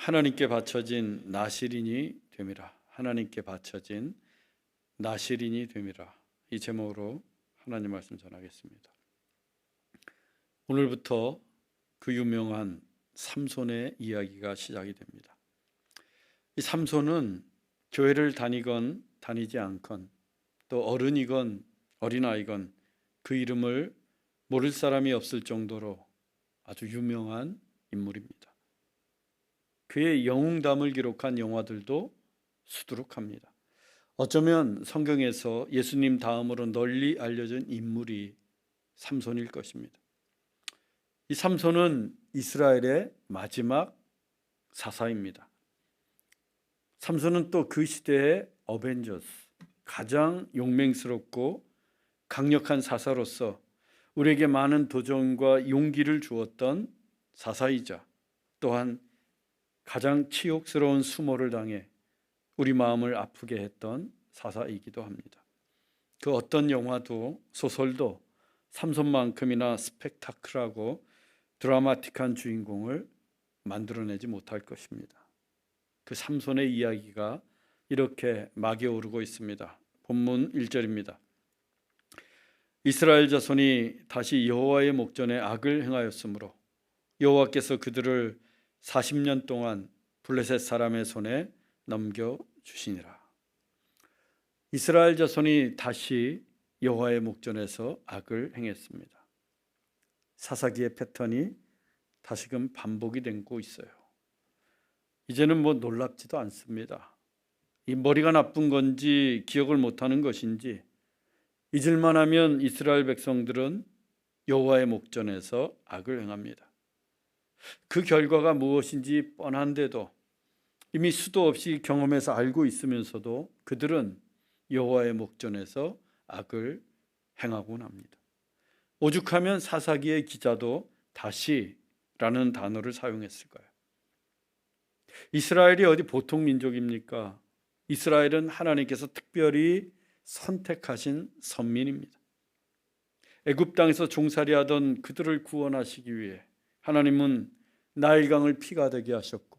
하나님께 바쳐진 나실인이 됨이라. 하나님께 바쳐진 나실인이 됨이라. 이 제목으로 하나님 말씀 전하겠습니다. 오늘부터 그 유명한 삼손의 이야기가 시작이 됩니다. 이 삼손은 교회를 다니건 다니지 않건 또 어른이건 어린아이건 그 이름을 모를 사람이 없을 정도로 아주 유명한 인물입니다. 그의 영웅담을 기록한 영화들도 수두룩합니다. 어쩌면 성경에서 예수님 다음으로 널리 알려진 인물이 삼손일 것입니다. 이 삼손은 이스라엘의 마지막 사사입니다. 삼손은 또 그 시대의 어벤져스, 가장 용맹스럽고 강력한 사사로서 우리에게 많은 도전과 용기를 주었던 사사이자 또한 가장 치욕스러운 수모를 당해 우리 마음을 아프게 했던 사사이기도 합니다. 그 어떤 영화도 소설도 삼손만큼이나 스펙타클하고 드라마틱한 주인공을 만들어내지 못할 것입니다. 그 삼손의 이야기가 이렇게 막에 오르고 있습니다. 본문 1절입니다. 이스라엘 자손이 다시 여호와의 목전에 악을 행하였으므로 여호와께서 그들을 40년 동안 블레셋 사람의 손에 넘겨주시니라. 이스라엘 자손이 다시 여호와의 목전에서 악을 행했습니다. 사사기의 패턴이 다시금 반복이 되고 있어요. 이제는 놀랍지도 않습니다. 이 머리가 나쁜 건지 기억을 못하는 것인지 잊을만 하면 이스라엘 백성들은 여호와의 목전에서 악을 행합니다. 그 결과가 무엇인지 뻔한데도 이미 수도 없이 경험해서 알고 있으면서도 그들은 여호와의 목전에서 악을 행하곤 합니다. 오죽하면 사사기의 기자도 다시라는 단어를 사용했을까요? 이스라엘이 어디 보통 민족입니까? 이스라엘은 하나님께서 특별히 선택하신 선민입니다. 애굽 땅에서 종살이하던 그들을 구원하시기 위해 하나님은 나일강을 피가 되게 하셨고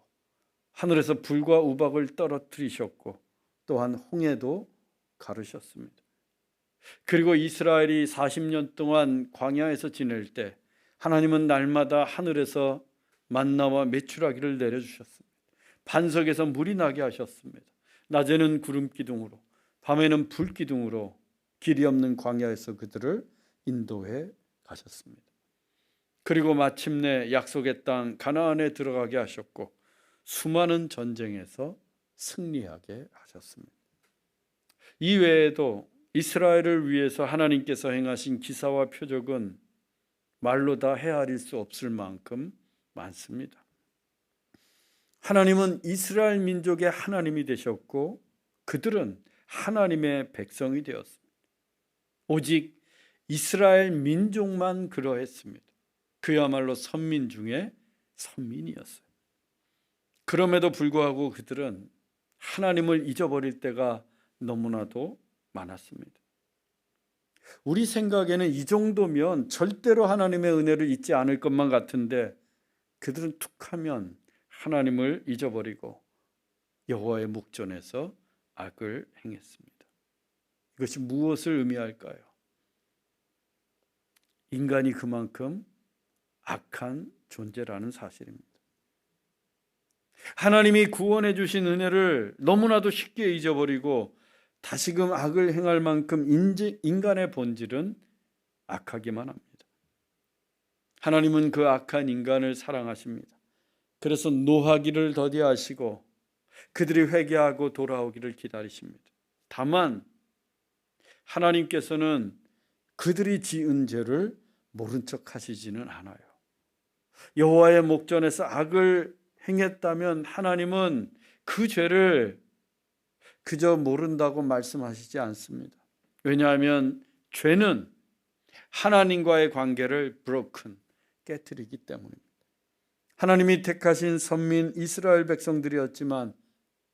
하늘에서 불과 우박을 떨어뜨리셨고 또한 홍해도 가르셨습니다. 그리고 이스라엘이 40년 동안 광야에서 지낼 때 하나님은 날마다 하늘에서 만나와 메추라기를 내려주셨습니다. 반석에서 물이 나게 하셨습니다. 낮에는 구름 기둥으로 밤에는 불 기둥으로 길이 없는 광야에서 그들을 인도해 가셨습니다. 그리고 마침내 약속의 땅 가나안에 들어가게 하셨고 수많은 전쟁에서 승리하게 하셨습니다. 이 외에도 이스라엘을 위해서 하나님께서 행하신 기사와 표적은 말로 다 헤아릴 수 없을 만큼 많습니다. 하나님은 이스라엘 민족의 하나님이 되셨고 그들은 하나님의 백성이 되었습니다. 오직 이스라엘 민족만 그러했습니다. 그야말로 선민 중에 선민이었어요. 그럼에도 불구하고 그들은 하나님을 잊어버릴 때가 너무나도 많았습니다. 우리 생각에는 이 정도면 절대로 하나님의 은혜를 잊지 않을 것만 같은데 그들은 툭하면 하나님을 잊어버리고 여호와의 목전에서 악을 행했습니다. 이것이 무엇을 의미할까요? 인간이 그만큼 악한 존재라는 사실입니다. 하나님이 구원해 주신 은혜를 너무나도 쉽게 잊어버리고 다시금 악을 행할 만큼 인간의 본질은 악하기만 합니다. 하나님은 그 악한 인간을 사랑하십니다. 그래서 노하기를 더디하시고 그들이 회개하고 돌아오기를 기다리십니다. 다만 하나님께서는 그들이 지은 죄를 모른 척 하시지는 않아요. 여호와의 목전에서 악을 행했다면 하나님은 그 죄를 그저 모른다고 말씀하시지 않습니다. 왜냐하면 죄는 하나님과의 관계를 깨뜨리기 때문입니다. 하나님이 택하신 선민 이스라엘 백성들이었지만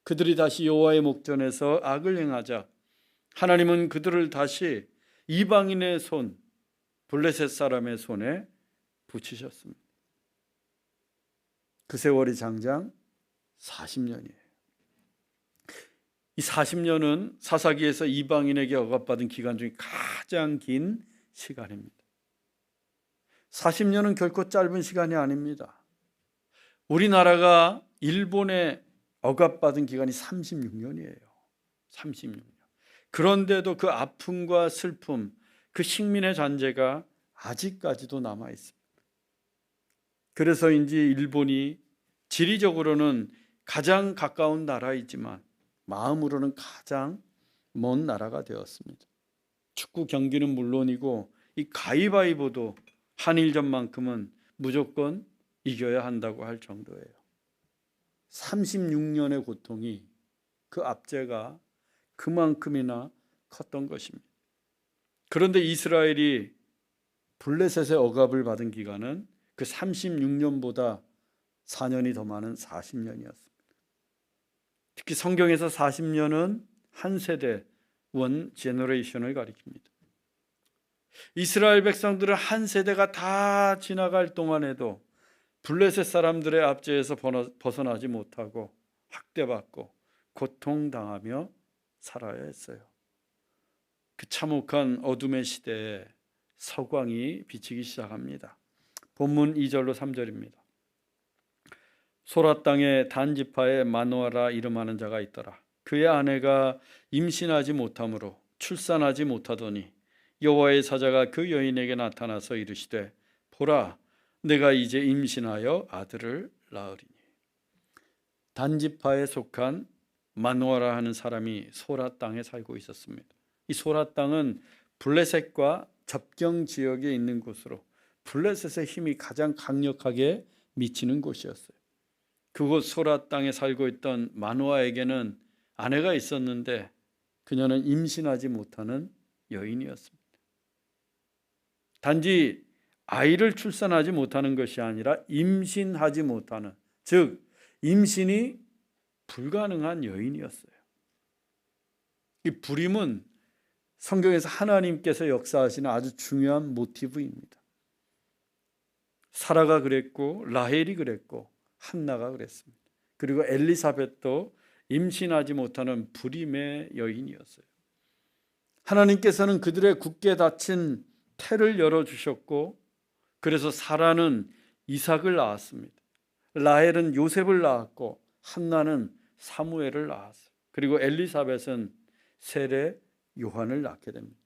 그들이 다시 여호와의 목전에서 악을 행하자 하나님은 그들을 다시 이방인의 손, 블레셋 사람의 손에 붙이셨습니다. 그 세월이 장장 40년이에요. 이 40년은 사사기에서 이방인에게 억압받은 기간 중에 가장 긴 시간입니다. 40년은 결코 짧은 시간이 아닙니다. 우리나라가 일본에 억압받은 기간이 36년이에요. 36년. 그런데도 그 아픔과 슬픔, 그 식민의 잔재가 아직까지도 남아 있습니다. 그래서인지 일본이 지리적으로는 가장 가까운 나라이지만 마음으로는 가장 먼 나라가 되었습니다. 축구 경기는 물론이고 이 가위바위보도 한일전만큼은 무조건 이겨야 한다고 할 정도예요. 36년의 고통이 그 압제가 그만큼이나 컸던 것입니다. 그런데 이스라엘이 블레셋의 억압을 받은 기간은 그 36년보다 4년이 더 많은 40년이었습니다. 특히 성경에서 40년은 한 세대, 원 제너레이션을 가리킵니다. 이스라엘 백성들은 한 세대가 다 지나갈 동안에도 블레셋 사람들의 압제에서 벗어나지 못하고 학대받고 고통당하며 살아야 했어요. 그 참혹한 어둠의 시대에 서광이 비치기 시작합니다. 본문 2절로 3절입니다. 소라 땅에 단 지파에 마노아라 이름하는 자가 있더라. 그의 아내가 임신하지 못하므로 출산하지 못하더니 여호와의 사자가 그 여인에게 나타나서 이르시되 보라 내가 이제 임신하여 아들을 낳으리니. 단 지파에 속한 마노아라 하는 사람이 소라 땅에 살고 있었습니다. 이 소라 땅은 블레셋과 접경 지역에 있는 곳으로 블레셋의 힘이 가장 강력하게 미치는 곳이었어요. 그곳 소라 땅에 살고 있던 마노아에게는 아내가 있었는데 그녀는 임신하지 못하는 여인이었습니다. 단지 아이를 출산하지 못하는 것이 아니라 임신하지 못하는, 즉 임신이 불가능한 여인이었어요. 이 불임은 성경에서 하나님께서 역사하시는 아주 중요한 모티브입니다. 사라가 그랬고 라헬이 그랬고 한나가 그랬습니다. 그리고 엘리사벳도 임신하지 못하는 불임의 여인이었어요. 하나님께서는 그들의 굳게 닫힌 태를 열어주셨고 그래서 사라는 이삭을 낳았습니다. 라헬은 요셉을 낳았고 한나는 사무엘을 낳았어요. 그리고 엘리사벳은 세례 요한을 낳게 됩니다.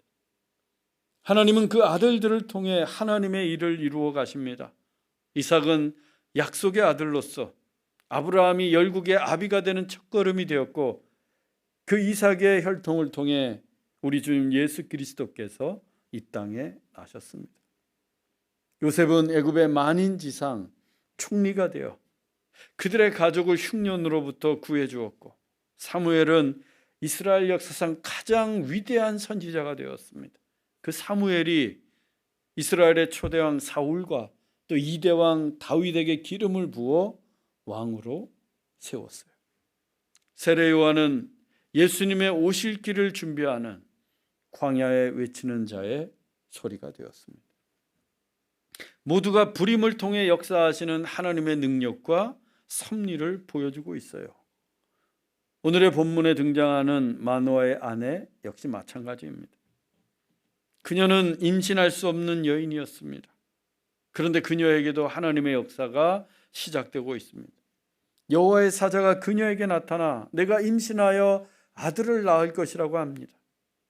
하나님은 그 아들들을 통해 하나님의 일을 이루어 가십니다. 이삭은 약속의 아들로서 아브라함이 열국의 아비가 되는 첫걸음이 되었고 그 이삭의 혈통을 통해 우리 주님 예수 그리스도께서 이 땅에 나셨습니다. 요셉은 애굽의 만인지상 총리가 되어 그들의 가족을 흉년으로부터 구해 주었고 사무엘은 이스라엘 역사상 가장 위대한 선지자가 되었습니다. 그 사무엘이 이스라엘의 초대왕 사울과 또 2대 왕 다윗에게 기름을 부어 왕으로 세웠어요. 세례 요한은 예수님의 오실 길을 준비하는 광야에 외치는 자의 소리가 되었습니다. 모두가 불임을 통해 역사하시는 하나님의 능력과 섭리를 보여주고 있어요. 오늘의 본문에 등장하는 마노아의 아내 역시 마찬가지입니다. 그녀는 임신할 수 없는 여인이었습니다. 그런데 그녀에게도 하나님의 역사가 시작되고 있습니다. 여호와의 사자가 그녀에게 나타나 내가 임신하여 아들을 낳을 것이라고 합니다.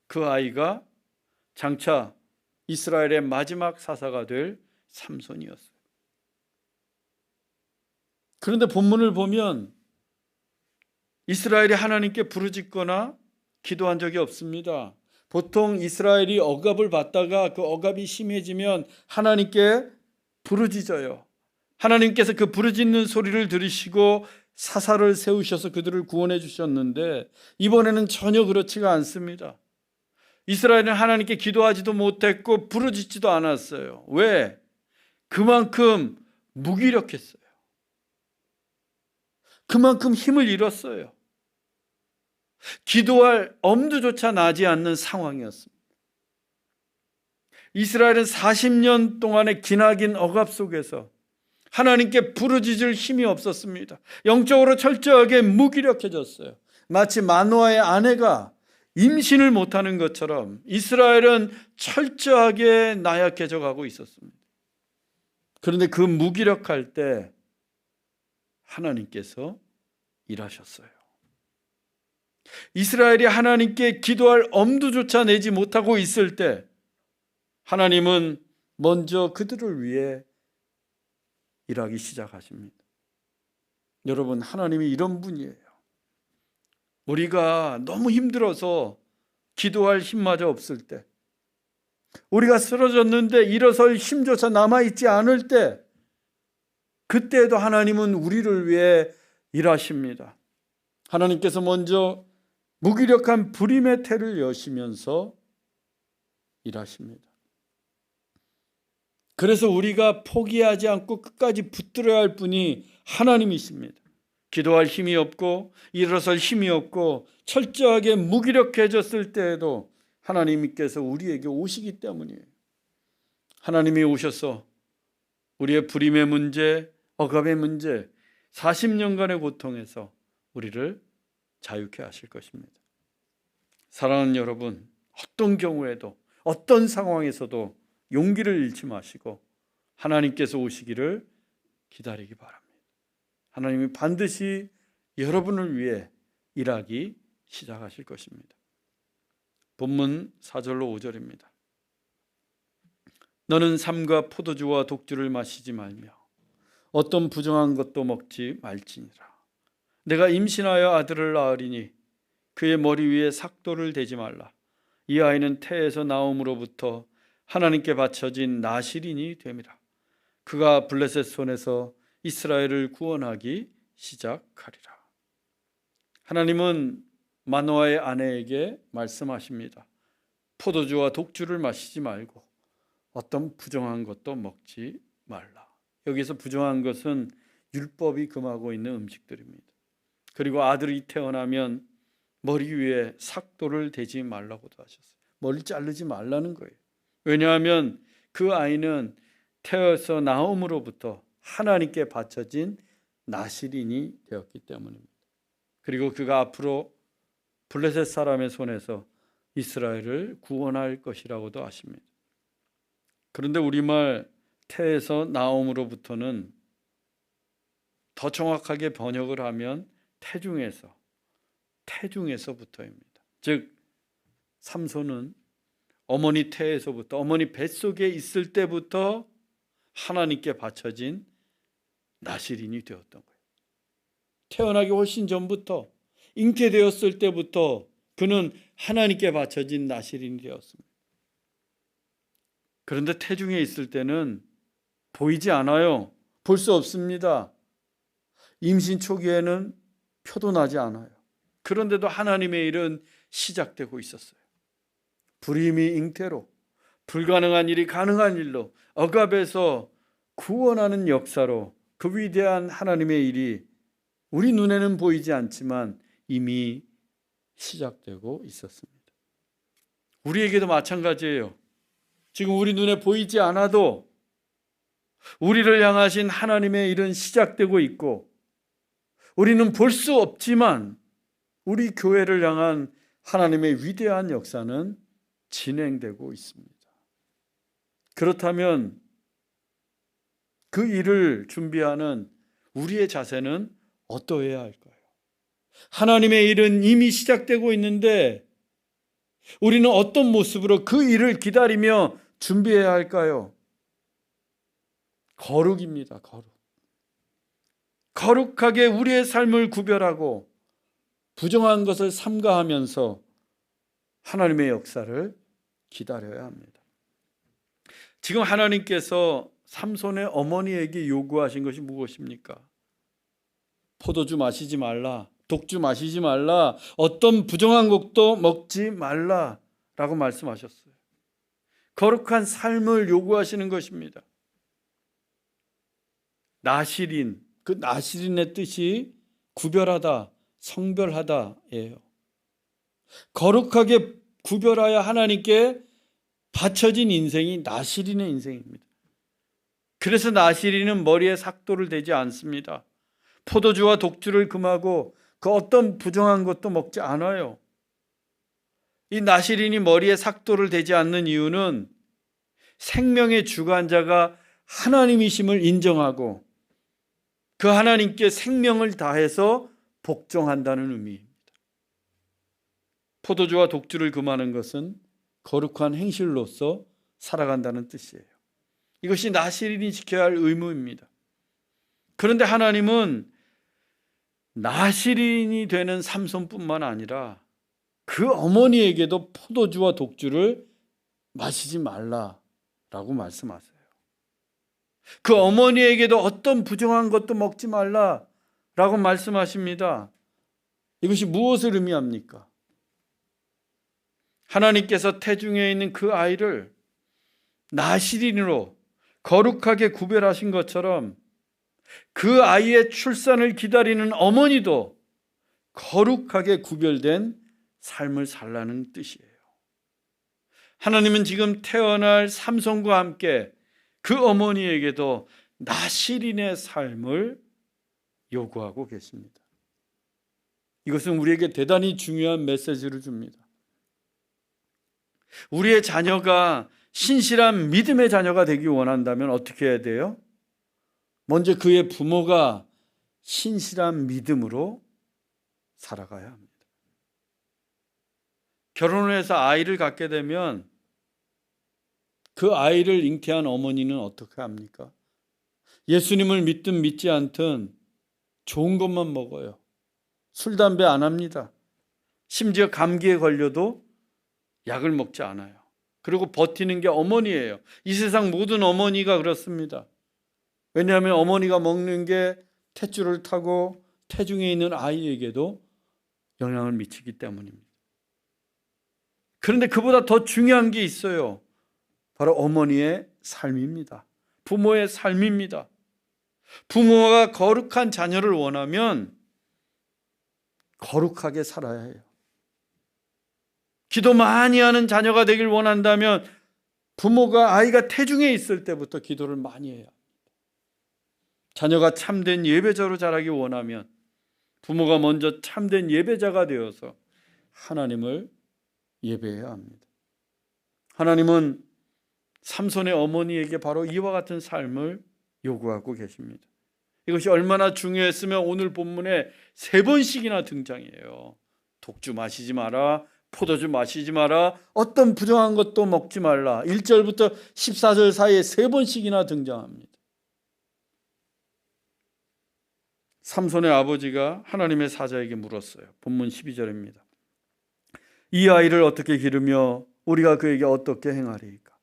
그 아이가 장차 이스라엘의 마지막 사사가 될 삼손이었어요. 그런데 본문을 보면 이스라엘이 하나님께 부르짖거나 기도한 적이 없습니다. 보통 이스라엘이 억압을 받다가 그 억압이 심해지면 하나님께 부르짖어요. 하나님께서 그 부르짖는 소리를 들으시고 사사를 세우셔서 그들을 구원해 주셨는데 이번에는 전혀 그렇지가 않습니다. 이스라엘은 하나님께 기도하지도 못했고 부르짖지도 않았어요. 왜? 그만큼 무기력했어요. 그만큼 힘을 잃었어요. 기도할 엄두조차 나지 않는 상황이었습니다. 이스라엘은 40년 동안의 기나긴 억압 속에서 하나님께 부르짖을 힘이 없었습니다. 영적으로 철저하게 무기력해졌어요. 마치 마노아의 아내가 임신을 못하는 것처럼 이스라엘은 철저하게 나약해져 가고 있었습니다. 그런데 그 무기력할 때 하나님께서 일하셨어요. 이스라엘이 하나님께 기도할 엄두조차 내지 못하고 있을 때 하나님은 먼저 그들을 위해 일하기 시작하십니다. 여러분, 하나님이 이런 분이에요. 우리가 너무 힘들어서 기도할 힘마저 없을 때, 우리가 쓰러졌는데 일어설 힘조차 남아있지 않을 때, 그때에도 하나님은 우리를 위해 일하십니다. 하나님께서 먼저 무기력한 불임의 태를 여시면서 일하십니다. 그래서 우리가 포기하지 않고 끝까지 붙들어야 할 분이 하나님이십니다. 기도할 힘이 없고 일어설 힘이 없고 철저하게 무기력해졌을 때에도 하나님께서 우리에게 오시기 때문이에요. 하나님이 오셔서 우리의 불임의 문제, 억압의 문제, 40년간의 고통에서 우리를 자유케 하실 것입니다. 사랑하는 여러분, 어떤 경우에도 어떤 상황에서도 용기를 잃지 마시고 하나님께서 오시기를 기다리기 바랍니다. 하나님이 반드시 여러분을 위해 일하기 시작하실 것입니다. 본문 4절로 5절입니다. 너는 삼가 포도주와 독주를 마시지 말며 어떤 부정한 것도 먹지 말지니라. 내가 임신하여 아들을 낳으리니 그의 머리 위에 삭도를 대지 말라. 이 아이는 태에서 나옴으로부터 하나님께 바쳐진 나실인이 됨이라. 그가 블레셋 손에서 이스라엘을 구원하기 시작하리라. 하나님은 마노아의 아내에게 말씀하십니다. 포도주와 독주를 마시지 말고 어떤 부정한 것도 먹지 말라. 여기서 부정한 것은 율법이 금하고 있는 음식들입니다. 그리고 아들이 태어나면 머리 위에 삭도를 대지 말라고도 하셨어요. 머리 자르지 말라는 거예요. 왜냐하면 그 아이는 태어서 나옴으로부터 하나님께 바쳐진 나실인이 되었기 때문입니다. 그리고 그가 앞으로 블레셋 사람의 손에서 이스라엘을 구원할 것이라고도 하십니다. 그런데 우리말 태에서 나옴으로부터는 더 정확하게 번역을 하면 태중에서부터입니다. 즉 삼손은 어머니 태에서부터, 어머니 뱃속에 있을 때부터 하나님께 바쳐진 나실인이 되었던 거예요. 태어나기 훨씬 전부터, 잉태되었을 때부터 그는 하나님께 바쳐진 나실인이 되었습니다. 그런데 태중에 있을 때는 보이지 않아요. 볼 수 없습니다. 임신 초기에는 표도 나지 않아요. 그런데도 하나님의 일은 시작되고 있었어요. 불임이 잉태로, 불가능한 일이 가능한 일로, 억압에서 구원하는 역사로 그 위대한 하나님의 일이 우리 눈에는 보이지 않지만 이미 시작되고 있었습니다. 우리에게도 마찬가지예요. 지금 우리 눈에 보이지 않아도 우리를 향하신 하나님의 일은 시작되고 있고, 우리는 볼 수 없지만 우리 교회를 향한 하나님의 위대한 역사는 진행되고 있습니다. 그렇다면 그 일을 준비하는 우리의 자세는 어떠해야 할까요? 하나님의 일은 이미 시작되고 있는데 우리는 어떤 모습으로 그 일을 기다리며 준비해야 할까요? 거룩입니다. 거룩하게 우리의 삶을 구별하고 부정한 것을 삼가하면서 하나님의 역사를 기다려야 합니다. 지금 하나님께서 삼손의 어머니에게 요구하신 것이 무엇입니까? 포도주 마시지 말라, 독주 마시지 말라, 어떤 부정한 것도 먹지 말라라고 말씀하셨어요. 거룩한 삶을 요구하시는 것입니다. 나실인, 그 나실인의 뜻이 구별하다, 성별하다예요. 거룩하게 구별하여 하나님께 바쳐진 인생이 나실인의 인생입니다. 그래서 나시린은 머리에 삭도를 대지 않습니다. 포도주와 독주를 금하고 그 어떤 부정한 것도 먹지 않아요. 이 나시린이 머리에 삭도를 대지 않는 이유는 생명의 주관자가 하나님이심을 인정하고 그 하나님께 생명을 다해서 복종한다는 의미입니다. 포도주와 독주를 금하는 것은 거룩한 행실로서 살아간다는 뜻이에요. 이것이 나시린이 지켜야 할 의무입니다. 그런데 하나님은 나시린이 되는 삼손뿐만 아니라 그 어머니에게도 포도주와 독주를 마시지 말라라고 말씀하세요. 그 어머니에게도 어떤 부정한 것도 먹지 말라라고 말씀하십니다. 이것이 무엇을 의미합니까? 하나님께서 태중에 있는 그 아이를 나시린으로 거룩하게 구별하신 것처럼 그 아이의 출산을 기다리는 어머니도 거룩하게 구별된 삶을 살라는 뜻이에요. 하나님은 지금 태어날 삼손과 함께 그 어머니에게도 나시린의 삶을 요구하고 계십니다. 이것은 우리에게 대단히 중요한 메시지를 줍니다. 우리의 자녀가 신실한 믿음의 자녀가 되기 원한다면 어떻게 해야 돼요? 먼저 그의 부모가 신실한 믿음으로 살아가야 합니다. 결혼을 해서 아이를 갖게 되면 그 아이를 잉태한 어머니는 어떻게 합니까? 예수님을 믿든 믿지 않든 좋은 것만 먹어요. 술, 담배 안 합니다. 심지어 감기에 걸려도 약을 먹지 않아요. 그리고 버티는 게 어머니예요. 이 세상 모든 어머니가 그렇습니다. 왜냐하면 어머니가 먹는 게 탯줄을 타고 태중에 있는 아이에게도 영향을 미치기 때문입니다. 그런데 그보다 더 중요한 게 있어요. 바로 어머니의 삶입니다. 부모의 삶입니다. 부모가 거룩한 자녀를 원하면 거룩하게 살아야 해요. 기도 많이 하는 자녀가 되길 원한다면 부모가 아이가 태중에 있을 때부터 기도를 많이 해야 합니다. 자녀가 참된 예배자로 자라기 원하면 부모가 먼저 참된 예배자가 되어서 하나님을 예배해야 합니다. 하나님은 삼손의 어머니에게 바로 이와 같은 삶을 요구하고 계십니다. 이것이 얼마나 중요했으면 오늘 본문에 3번씩이나 등장해요. 독주 마시지 마라, 포도주 마시지 마라, 어떤 부정한 것도 먹지 말라. 1절부터 14절 사이에 3번씩이나 등장합니다. 삼손의 아버지가 하나님의 사자에게 물었어요. 본문 12절입니다. 이 아이를 어떻게 기르며 우리가 그에게 어떻게 행하리이까?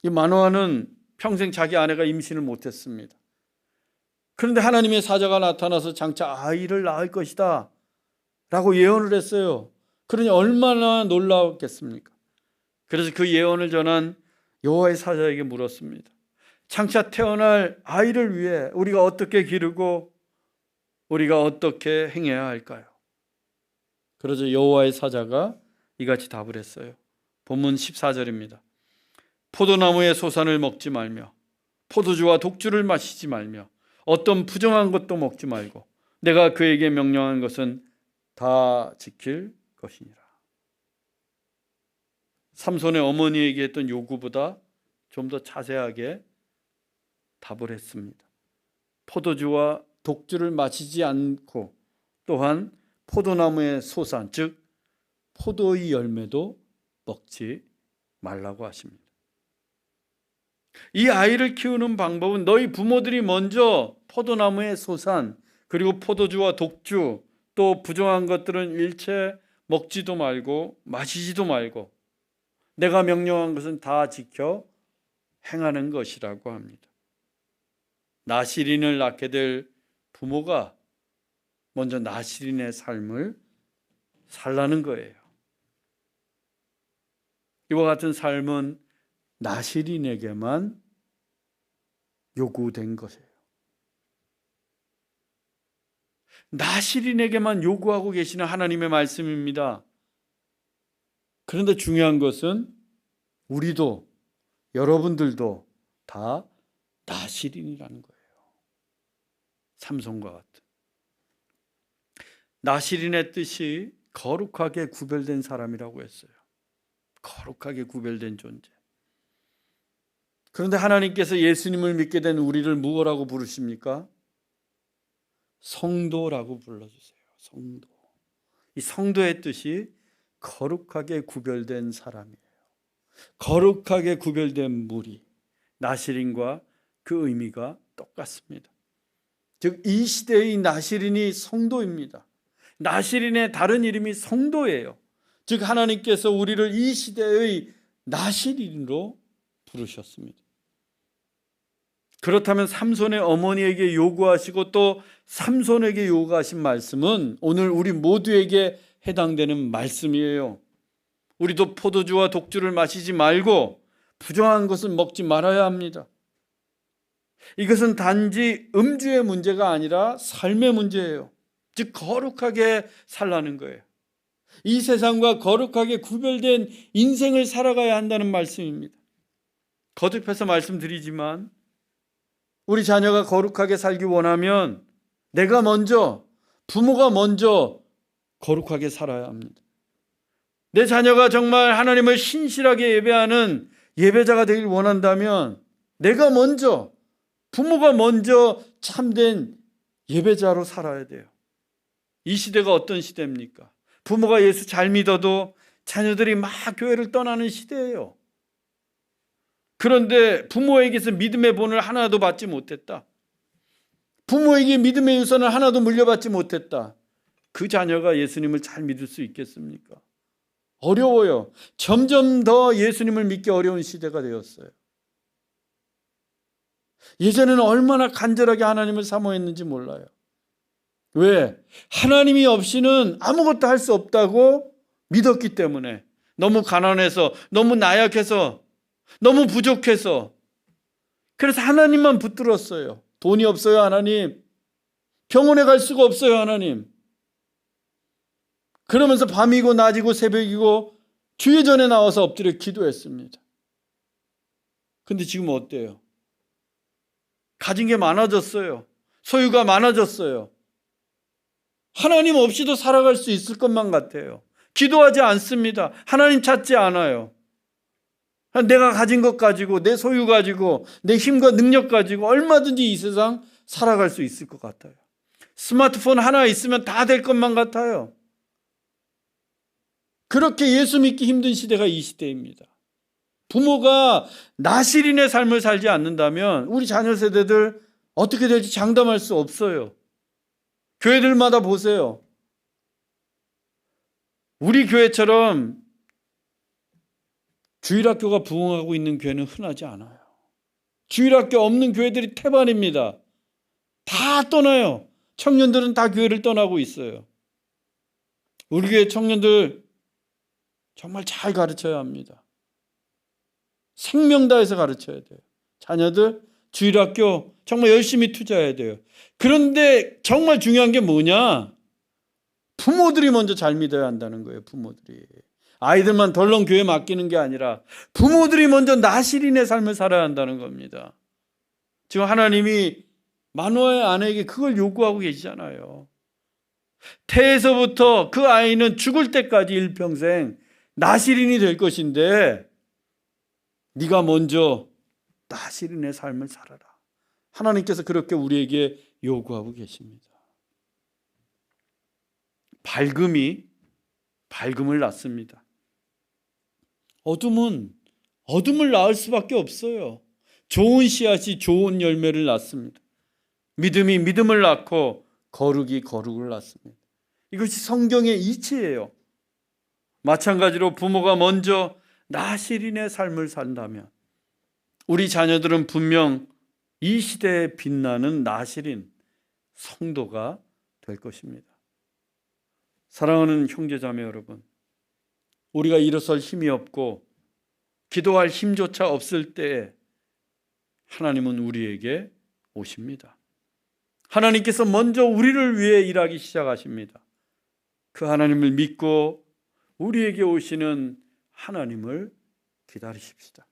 이 마노아는 평생 자기 아내가 임신을 못했습니다. 그런데 하나님의 사자가 나타나서 장차 아이를 낳을 것이다 라고 예언을 했어요. 그러니 얼마나 놀라웠겠습니까? 그래서 그 예언을 전한 여호와의 사자에게 물었습니다. 장차 태어날 아이를 위해 우리가 어떻게 기르고 우리가 어떻게 행해야 할까요? 그러자 여호와의 사자가 이같이 답을 했어요. 본문 14절입니다. 포도나무의 소산을 먹지 말며 포도주와 독주를 마시지 말며 어떤 부정한 것도 먹지 말고 내가 그에게 명령한 것은 다 지킬 것이니라. 삼손의 어머니에게 했던 요구보다 좀 더 자세하게 답을 했습니다. 포도주와 독주를 마시지 않고 또한 포도나무의 소산, 즉 포도의 열매도 먹지 말라고 하십니다. 이 아이를 키우는 방법은 너희 부모들이 먼저 포도나무의 소산 그리고 포도주와 독주 또 부정한 것들은 일체 먹지도 말고 마시지도 말고 내가 명령한 것은 다 지켜 행하는 것이라고 합니다. 나시린을 낳게 될 부모가 먼저 나시린의 삶을 살라는 거예요. 이와 같은 삶은 나시린에게만 요구된 것이에요. 나시린에게만 요구하고 계시는 하나님의 말씀입니다. 그런데 중요한 것은 우리도 여러분들도 다 나실인이라는 거예요. 삼손과 같은. 나실인의 뜻이 거룩하게 구별된 사람이라고 했어요. 거룩하게 구별된 존재. 그런데 하나님께서 예수님을 믿게 된 우리를 무엇라고 부르십니까? 성도라고 불러주세요. 성도. 이 성도의 뜻이 거룩하게 구별된 사람이에요. 거룩하게 구별된 무리. 나실인과 그 의미가 똑같습니다. 즉 이 시대의 나실인이 성도입니다. 나실인의 다른 이름이 성도예요. 즉 하나님께서 우리를 이 시대의 나실인으로 부르셨습니다. 그렇다면 삼손의 어머니에게 요구하시고 또 삼손에게 요구하신 말씀은 오늘 우리 모두에게 해당되는 말씀이에요. 우리도 포도주와 독주를 마시지 말고 부정한 것은 먹지 말아야 합니다. 이것은 단지 음주의 문제가 아니라 삶의 문제예요. 즉 거룩하게 살라는 거예요. 이 세상과 거룩하게 구별된 인생을 살아가야 한다는 말씀입니다. 거듭해서 말씀드리지만 우리 자녀가 거룩하게 살기 원하면 내가 먼저, 부모가 먼저 거룩하게 살아야 합니다. 내 자녀가 정말 하나님을 신실하게 예배하는 예배자가 되길 원한다면 내가 먼저, 부모가 먼저 참된 예배자로 살아야 돼요. 이 시대가 어떤 시대입니까? 부모가 예수 잘 믿어도 자녀들이 막 교회를 떠나는 시대예요. 그런데 부모에게서 믿음의 본을 하나도 받지 못했다. 부모에게 믿음의 유산을 하나도 물려받지 못했다. 그 자녀가 예수님을 잘 믿을 수 있겠습니까? 어려워요. 점점 더 예수님을 믿기 어려운 시대가 되었어요. 예전에는 얼마나 간절하게 하나님을 사모했는지 몰라요. 왜? 하나님이 없이는 아무것도 할 수 없다고 믿었기 때문에. 너무 가난해서, 너무 나약해서, 너무 부족해서. 그래서 하나님만 붙들었어요. 돈이 없어요, 하나님. 병원에 갈 수가 없어요, 하나님. 그러면서 밤이고 낮이고 새벽이고 주의 전에 나와서 엎드려 기도했습니다. 근데 지금 어때요? 가진 게 많아졌어요. 소유가 많아졌어요. 하나님 없이도 살아갈 수 있을 것만 같아요. 기도하지 않습니다. 하나님 찾지 않아요. 내가 가진 것 가지고, 내 소유 가지고, 내 힘과 능력 가지고 얼마든지 이 세상 살아갈 수 있을 것 같아요. 스마트폰 하나 있으면 다 될 것만 같아요. 그렇게 예수 믿기 힘든 시대가 이 시대입니다. 부모가 나실인의 삶을 살지 않는다면 우리 자녀 세대들 어떻게 될지 장담할 수 없어요. 교회들마다 보세요. 우리 교회처럼 주일학교가 부흥하고 있는 교회는 흔하지 않아요. 주일학교 없는 교회들이 태반입니다. 다 떠나요. 청년들은 다 교회를 떠나고 있어요. 우리 교회 청년들 정말 잘 가르쳐야 합니다. 생명 다해서 가르쳐야 돼요. 자녀들 주일학교 정말 열심히 투자해야 돼요. 그런데 정말 중요한 게 뭐냐? 부모들이 먼저 잘 믿어야 한다는 거예요. 부모들이. 아이들만 덜렁 교회 맡기는 게 아니라 부모들이 먼저 나실인의 삶을 살아야 한다는 겁니다. 지금 하나님이 마노아의 아내에게 그걸 요구하고 계시잖아요. 태에서부터 그 아이는 죽을 때까지 일평생 나실인이 될 것인데 네가 먼저 나실인의 삶을 살아라. 하나님께서 그렇게 우리에게 요구하고 계십니다. 밝음이 밝음을 낳습니다. 어둠은 어둠을 낳을 수밖에 없어요. 좋은 씨앗이 좋은 열매를 낳습니다. 믿음이 믿음을 낳고 거룩이 거룩을 낳습니다. 이것이 성경의 이치예요. 마찬가지로 부모가 먼저 나실인의 삶을 산다면 우리 자녀들은 분명 이 시대에 빛나는 나실인 성도가 될 것입니다. 사랑하는 형제자매 여러분, 우리가 일어설 힘이 없고 기도할 힘조차 없을 때에 하나님은 우리에게 오십니다. 하나님께서 먼저 우리를 위해 일하기 시작하십니다. 그 하나님을 믿고 우리에게 오시는 하나님을 기다리십시다.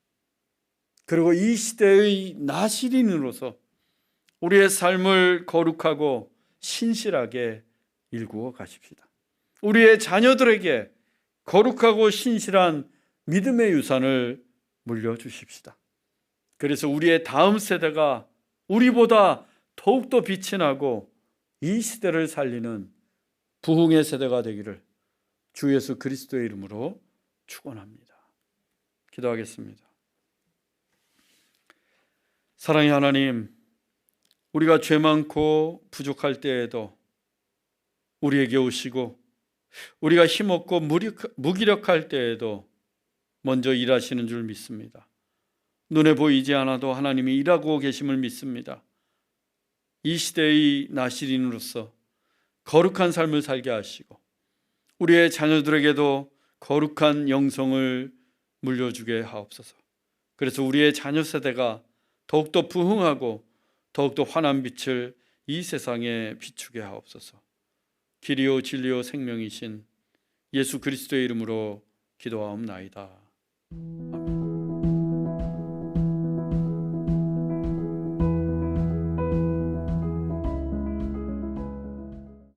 그리고 이 시대의 나시린으로서 우리의 삶을 거룩하고 신실하게 일구어 가십시다. 우리의 자녀들에게 거룩하고 신실한 믿음의 유산을 물려주십시다. 그래서 우리의 다음 세대가 우리보다 더욱더 빛이 나고 이 시대를 살리는 부흥의 세대가 되기를 주 예수 그리스도의 이름으로 축원합니다. 기도하겠습니다. 사랑의 하나님, 우리가 죄 많고 부족할 때에도 우리에게 오시고 우리가 힘없고 무기력할 때에도 먼저 일하시는 줄 믿습니다. 눈에 보이지 않아도 하나님이 일하고 계심을 믿습니다. 이 시대의 나시린으로서 거룩한 삶을 살게 하시고 우리의 자녀들에게도 거룩한 영성을 물려주게 하옵소서. 그래서 우리의 자녀 세대가 더욱더 부흥하고 더욱더 환한 빛을 이 세상에 비추게 하옵소서. 길이요 진리요 생명이신 예수 그리스도의 이름으로 기도하옵나이다. 아멘.